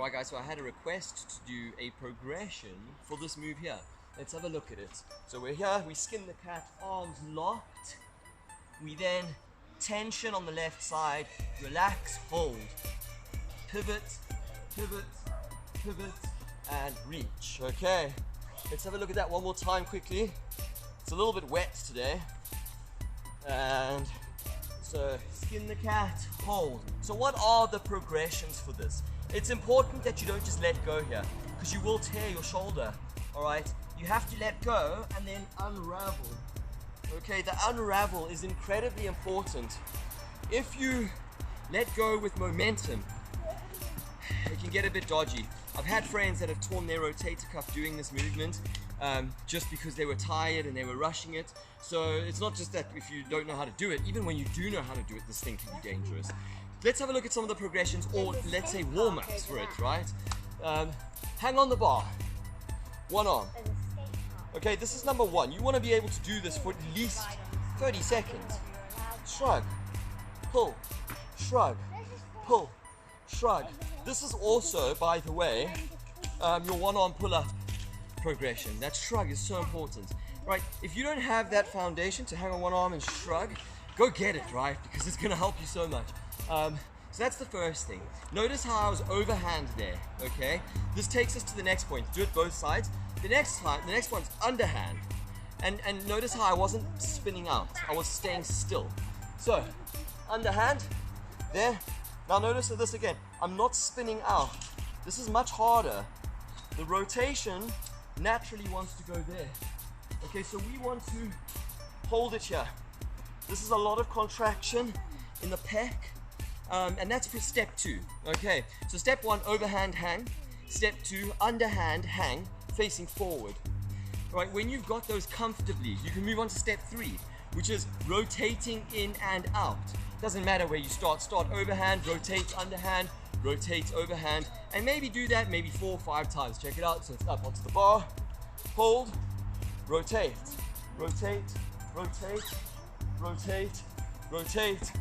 Alright guys, so I had a request to do a progression for this move here. Let's have a look at it. So we're here, we skin the cat, arms locked. We then tension on the left side, relax, hold. Pivot, pivot, pivot, and reach. Okay, let's have a look at that one more time quickly. It's a little bit wet today. And so skin the cat, hold. So what are the progressions for this? It's important that you don't just let go here, because you will tear your shoulder. Alright, you have to let go and then unravel. Okay, the unravel is incredibly important. If you let go with momentum, it can get a bit dodgy. I've had friends that have torn their rotator cuff doing this movement just because they were tired and they were rushing it. So it's not just that if you don't know how to do it, even when you do know how to do it, this thing can be dangerous. Let's have a look at some of the progressions, or let's say warm-ups for it, right? Hang on the bar, one arm. Okay, this is number one. You want to be able to do this for at least 30 seconds. Shrug, pull, shrug, pull, shrug. This is also, by the way, your one-arm pull-up progression. That shrug is so important. Right, if you don't have that foundation to hang on one arm and shrug, go get it, right? Because it's going to help you so much. So that's the first thing. Notice how I was overhand there, okay? This takes us to the next point. Do it both sides. The next one's underhand. And notice how I wasn't spinning out. I was staying still. So, underhand, there. Now notice this again. I'm not spinning out. This is much harder. The rotation naturally wants to go there. Okay, so we want to hold it here. This is a lot of contraction in the pec. And that's for step 2. Okay, so step 1, overhand hang. Step 2, underhand hang, facing forward. Right, when you've got those comfortably, you can move on to step 3, which is rotating in and out. Doesn't matter where you start. Start overhand, rotate underhand, rotate overhand, and maybe do that maybe 4 or 5 times. Check it out. So it's up onto the bar, hold, rotate, rotate, rotate, rotate, rotate,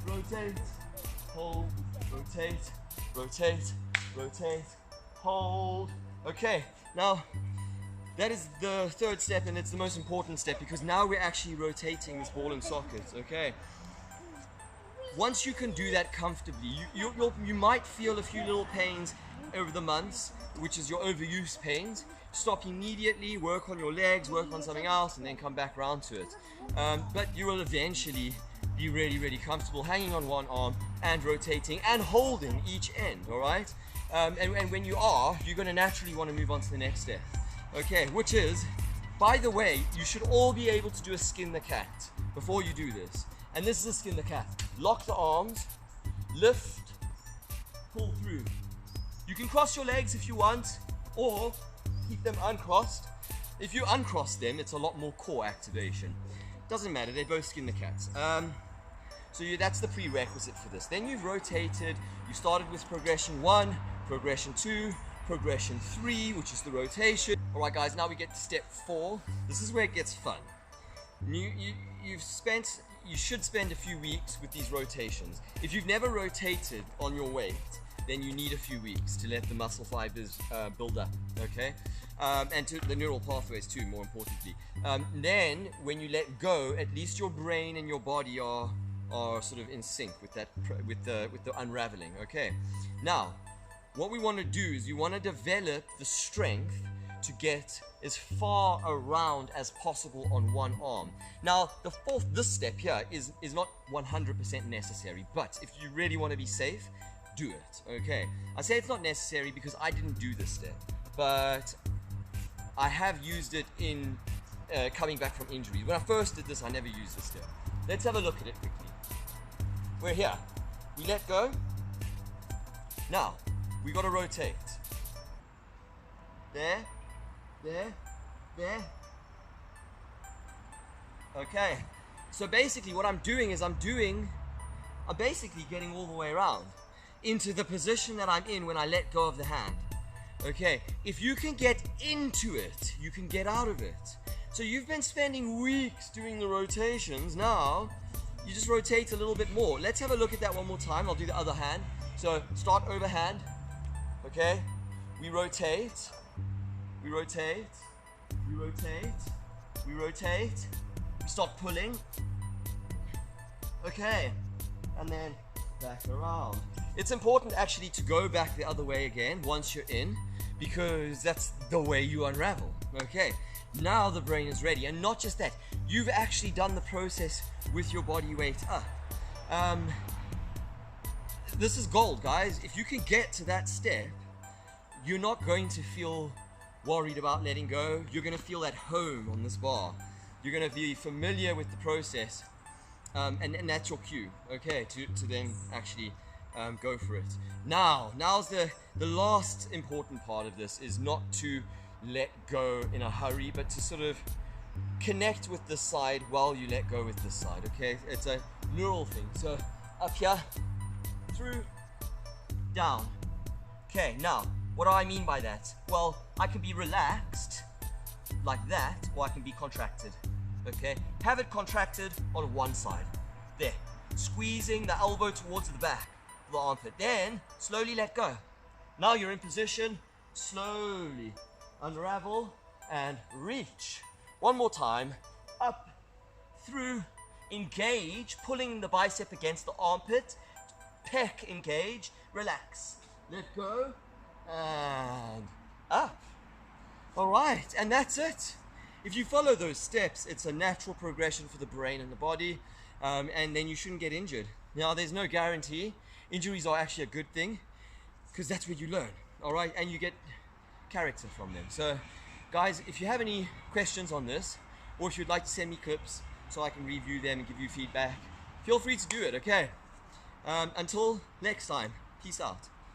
rotate, hold, rotate, rotate, rotate, hold. Okay, now that is the third step, and it's the most important step, because now we're actually rotating this ball and socket. Okay, once you can do that comfortably, you might feel a few little pains over the months, which is your overuse pains. Stop immediately, work on your legs, work on something else, and then come back around to it. But you will eventually be really, really comfortable hanging on one arm and rotating and holding each end, alright? And when you are, you're going to naturally want to move on to the next step. Okay, which is, by the way, you should all be able to do a skin the cat before you do this. And this is a skin the cat. Lock the arms, lift, pull through. You can cross your legs if you want, or keep them uncrossed. If you uncross them, it's a lot more core activation. Doesn't matter, they both skin the cats. So that's the prerequisite for this. Then you've rotated, you started with progression 1, progression 2, progression 3, which is the rotation. Alright guys, now we get to step 4. This is where it gets fun. You should spend a few weeks with these rotations. If you've never rotated on your weight, then you need a few weeks to let the muscle fibers build up, okay? And to the neural pathways too, more importantly. Then, when you let go, at least your brain and your body are sort of in sync with that, with the unraveling, okay? Now, what we want to do is you want to develop the strength to get as far around as possible on one arm. Now, this step here is not 100% necessary, but if you really want to be safe, do it, okay? I say it's not necessary because I didn't do this step, but I have used it in coming back from injury. When I first did this, I never used this step. Let's have a look at it quickly. We're here. We let go. Now, we got to rotate. There, there, there. Okay. So basically what I'm doing is I'm basically getting all the way around into the position that I'm in when I let go of the hand. Okay, if you can get into it, you can get out of it. So you've been spending weeks doing the rotations. Now, you just rotate a little bit more. Let's have a look at that one more time. I'll do the other hand. So start overhand. Okay? We rotate, we rotate, we rotate, we rotate, we start pulling. Okay, and then back around. It's important actually to go back the other way again once you're in, because that's the way you unravel. Okay, now the brain is ready, and not just that, you've actually done the process with your body weight up. This is gold, guys. If you can get to that step, you're not going to feel worried about letting go. You're going to feel at home on this bar. You're going to be familiar with the process, and that's your cue, okay, to then actually go for it. Now's the last important part of this, is not to let go in a hurry, but to sort of connect with this side while you let go with this side, okay? It's a neural thing. So up here, through, down. Okay, now, what do I mean by that? Well, I can be relaxed like that, or I can be contracted, okay? Have it contracted on one side. There, squeezing the elbow towards the back of the armpit. Then, slowly let go. Now you're in position, slowly unravel and reach. One more time, up, through, engage, pulling the bicep against the armpit, pec engage, relax, let go, and up. All right, and that's it. If you follow those steps, it's a natural progression for the brain and the body, and then you shouldn't get injured. Now, there's no guarantee. Injuries are actually a good thing, because that's where you learn, all right, and you get character from them. So, guys, if you have any questions on this, or if you'd like to send me clips so I can review them and give you feedback, feel free to do it, okay? Until next time, peace out.